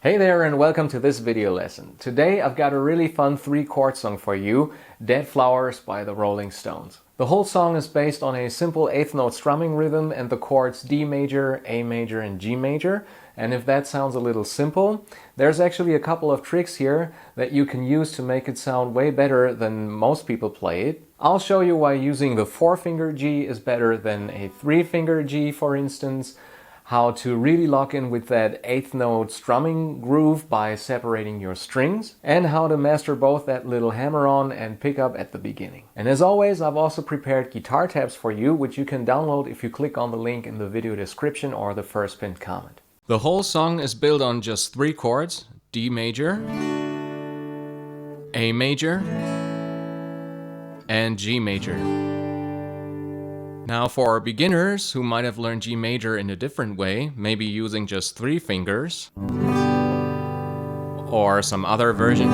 Hey there and welcome to this video lesson. Today I've got a really fun 3-chord song for you, Dead Flowers by the Rolling Stones. The whole song is based on a simple 8th note strumming rhythm and the chords D major, A major and G major. And if that sounds a little simple, there's actually a couple of tricks here that you can use to make it sound way better than most people play it. I'll show you why using the 4-finger G is better than a 3-finger G, for instance, how to really lock in with that 8th note strumming groove by separating your strings, and how to master both that little hammer-on and pickup at the beginning. And as always, I've also prepared guitar tabs for you, which you can download if you click on the link in the video description or the first pinned comment. The whole song is built on just 3 chords: D major, A major, and G major. Now for beginners who might have learned G major in a different way, maybe using just 3 fingers or some other version,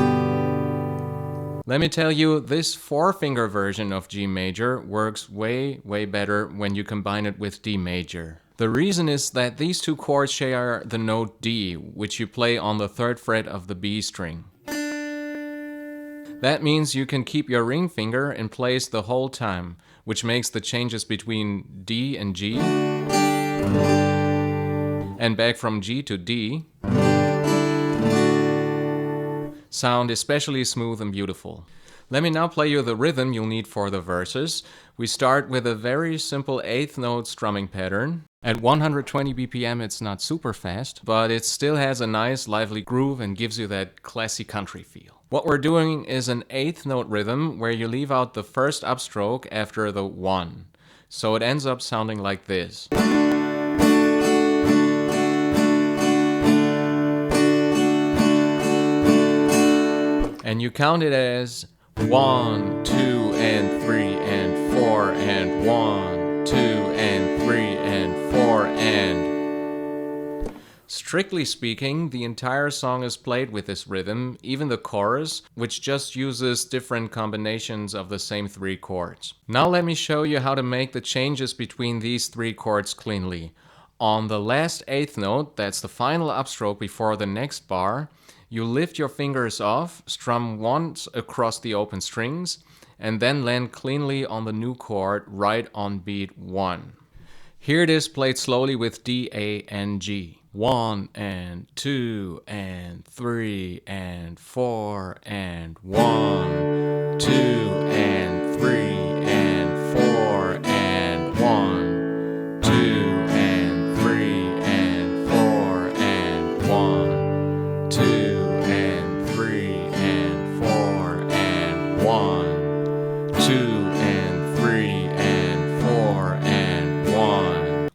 let me tell you, this 4-finger version of G major works way better when you combine it with D major. The reason is that these 2 chords share the note D, which you play on the 3rd fret of the B string. That means you can keep your ring finger in place the whole time, which makes the changes between D and G and back from G to D sound especially smooth and beautiful. Let me now play you the rhythm you'll need for the verses. We start with a very simple 8th note strumming pattern. At 120 BPM it's not super fast, but it still has a nice lively groove and gives you that classy country feel. What we're doing is an 8th note rhythm where you leave out the first upstroke after the 1. So it ends up sounding like this. And you count it as 1, 2, and 3, and 4, and 1, 2, and 3, and 4, and... Strictly speaking, the entire song is played with this rhythm, even the chorus, which just uses different combinations of the same 3 chords. Now let me show you how to make the changes between these 3 chords cleanly. On the last 8th note, that's the final upstroke before the next bar, you lift your fingers off, strum once across the open strings, and then land cleanly on the new chord right on beat 1. Here it is played slowly with D, A, and G. 1 and 2 and 3 and 4 and 1, 2 and 3 and 4 and 1, 2 and 3 and 4 and 1, 2 and 3 and 4 and 1, 2 and 3 and 4 and 1.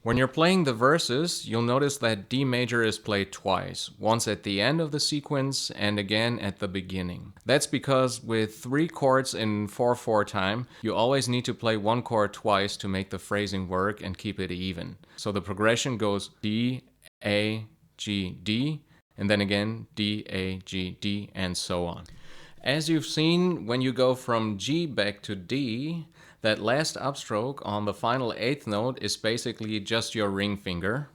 When you're playing the verses, you'll notice that D major is played twice, once at the end of the sequence and again at the beginning. That's because with 3 chords in 4/4 time, you always need to play 1 chord twice to make the phrasing work and keep it even. So the progression goes D, A, G, D, and then again D, A, G, D, and so on. As you've seen, when you go from G back to D, that last upstroke on the final 8th note is basically just your ring finger,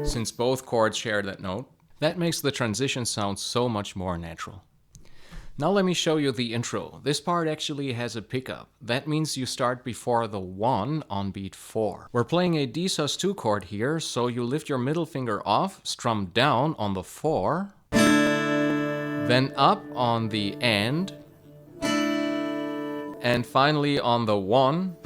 since both chords share that note. That makes the transition sound so much more natural. Now let me show you the intro. This part actually has a pickup. That means you start before the 1 on beat 4. We're playing a D sus2 chord here, so you lift your middle finger off, strum down on the 4, then up on the and finally on the 1,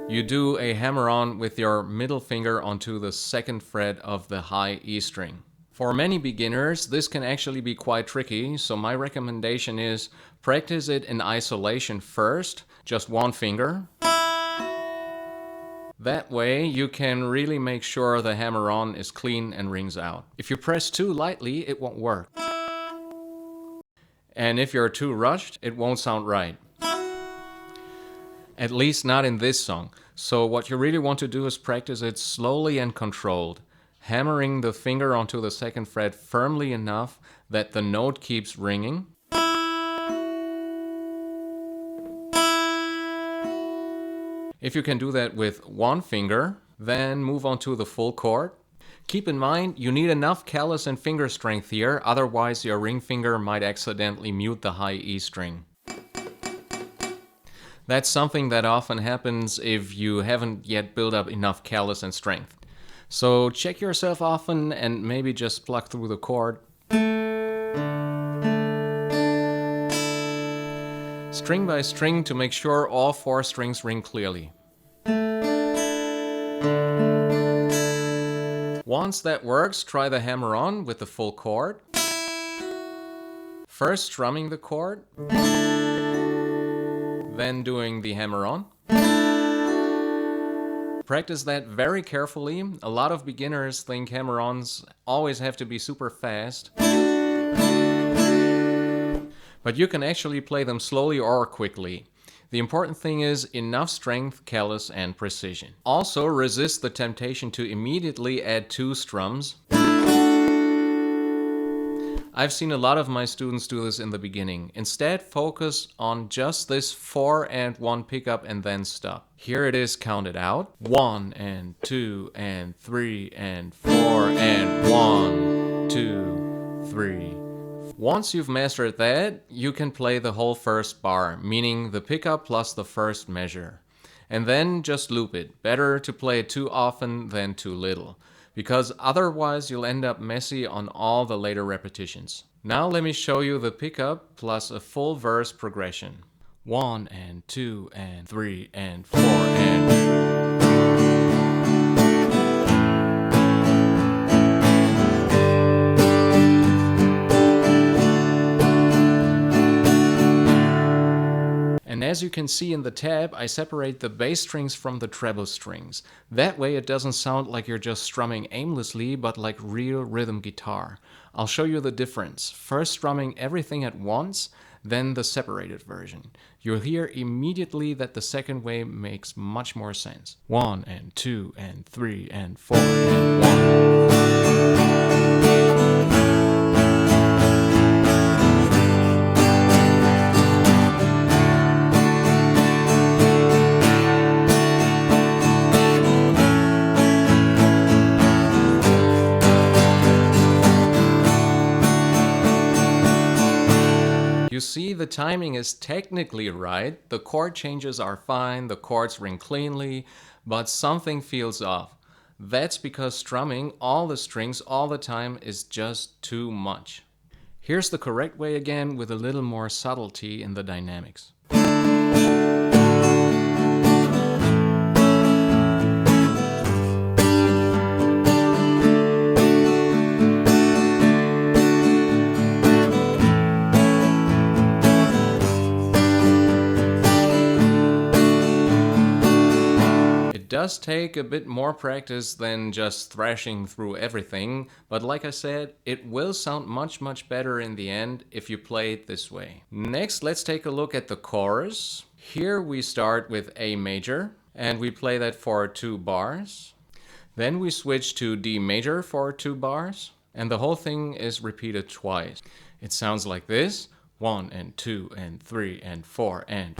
you do a hammer-on with your middle finger onto the 2nd fret of the high E string. For many beginners, this can actually be quite tricky, so my recommendation is practice it in isolation first, just 1 finger. That way you can really make sure the hammer-on is clean and rings out. If you press too lightly, it won't work. And if you're too rushed, it won't sound right. At least not in this song. So what you really want to do is practice it slowly and controlled, hammering the finger onto the 2nd fret firmly enough that the note keeps ringing. If you can do that with 1 finger, Then move on to the full chord. Keep in mind, you need enough callus and finger strength here, otherwise your ring finger might accidentally mute the high E string. That's something that often happens if you haven't yet built up enough callus and strength. So check yourself often and maybe just pluck through the chord. String by string to make sure all 4 strings ring clearly. Once that works, try the hammer-on with the full chord. First strumming the chord, then doing the hammer-on. Practice that very carefully. A lot of beginners think hammer-ons always have to be super fast. But you can actually play them slowly or quickly. The important thing is enough strength, callus, and precision. Also, resist the temptation to immediately add 2 strums. I've seen a lot of my students do this in the beginning. Instead, focus on just this 4 and 1 pickup and then stop. Here it is counted out. 1 and 2 and 3 and 4 and 1, 2, 3. Once you've mastered that, you can play the whole first bar, meaning the pickup plus the first measure. And then just loop it. Better to play it too often than too little, because otherwise you'll end up messy on all the later repetitions. Now let me show you the pickup plus a full verse progression. 1 and 2 and 3 and 4 and... And as you can see in the tab, I separate the bass strings from the treble strings. That way it doesn't sound like you're just strumming aimlessly, but like real rhythm guitar. I'll show you the difference. First strumming everything at once, then the separated version. You'll hear immediately that the second way makes much more sense. 1 and 2 and 3 and 4 and 1. You see, the timing is technically right, the chord changes are fine, the chords ring cleanly, but something feels off. That's because strumming all the strings all the time is just too much. Here's the correct way again with a little more subtlety in the dynamics. It does take a bit more practice than just thrashing through everything, but like I said, it will sound much better in the end if you play it this way. Next, let's take a look at the chorus. Here we start with A major, and we play that for 2 bars. Then we switch to D major for 2 bars, and the whole thing is repeated twice. It sounds like this: 1 and 2 and 3 and 4 and...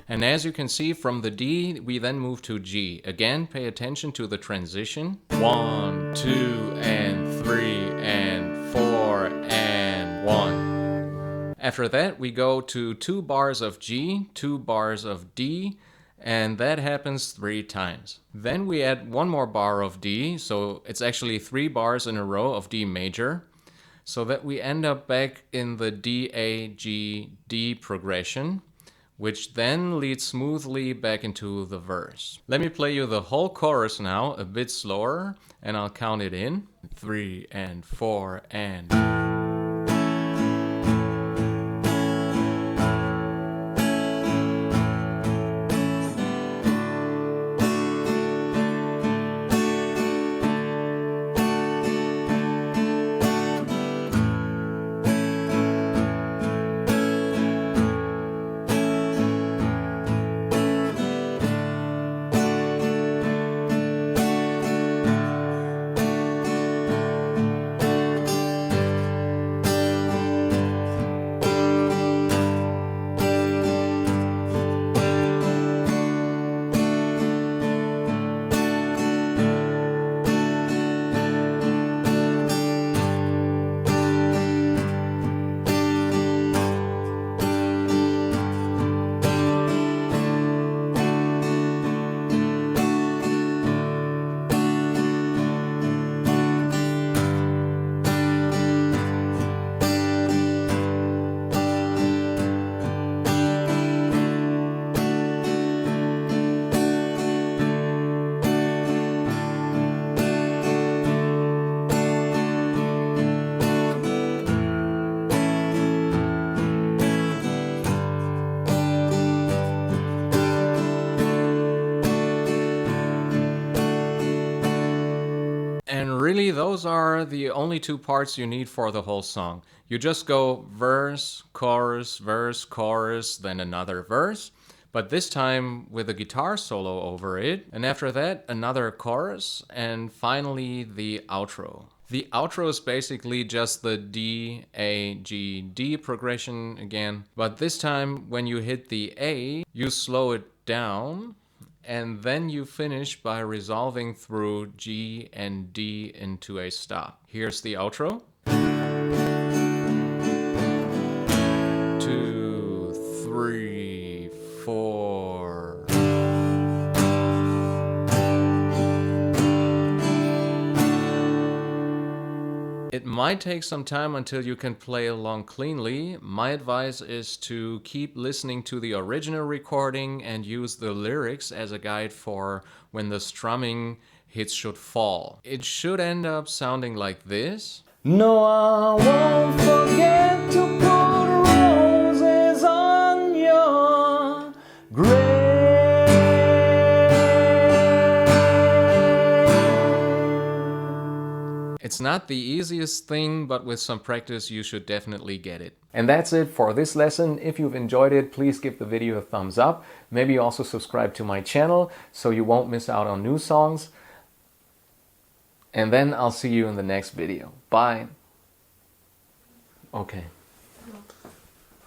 And as you can see from the D, we then move to G. Again, pay attention to the transition. 1, 2, and 3, and 4, and 1. After that, we go to 2 bars of G, 2 bars of D, and that happens 3 times. Then we add 1 more bar of D, so it's actually 3 bars in a row of D major, so that we end up back in the D, A, G, D progression, which then leads smoothly back into the verse. Let me play you the whole chorus now, a bit slower, and I'll count it in. 3 and 4 and... really, those are the only two parts you need for the whole song. You just go verse, chorus, then another verse, but this time with a guitar solo over it, and after that another chorus, and finally the outro. The outro is basically just the D, A, G, D progression again, but this time when you hit the A, you slow it down, and then you finish by resolving through G and D into a stop. Here's the outro. 2, 3, 4. It might take some time until you can play along cleanly. My advice is to keep listening to the original recording and use the lyrics as a guide for when the strumming hits should fall. It should end up sounding like this. No, I won't forget to put roses on your grave. It's not the easiest thing, but with some practice you should definitely get it. And that's it for this lesson. If you've enjoyed it, please give the video a thumbs up. Maybe also subscribe to my channel so you won't miss out on new songs. And then I'll see you in the next video. Bye. Okay.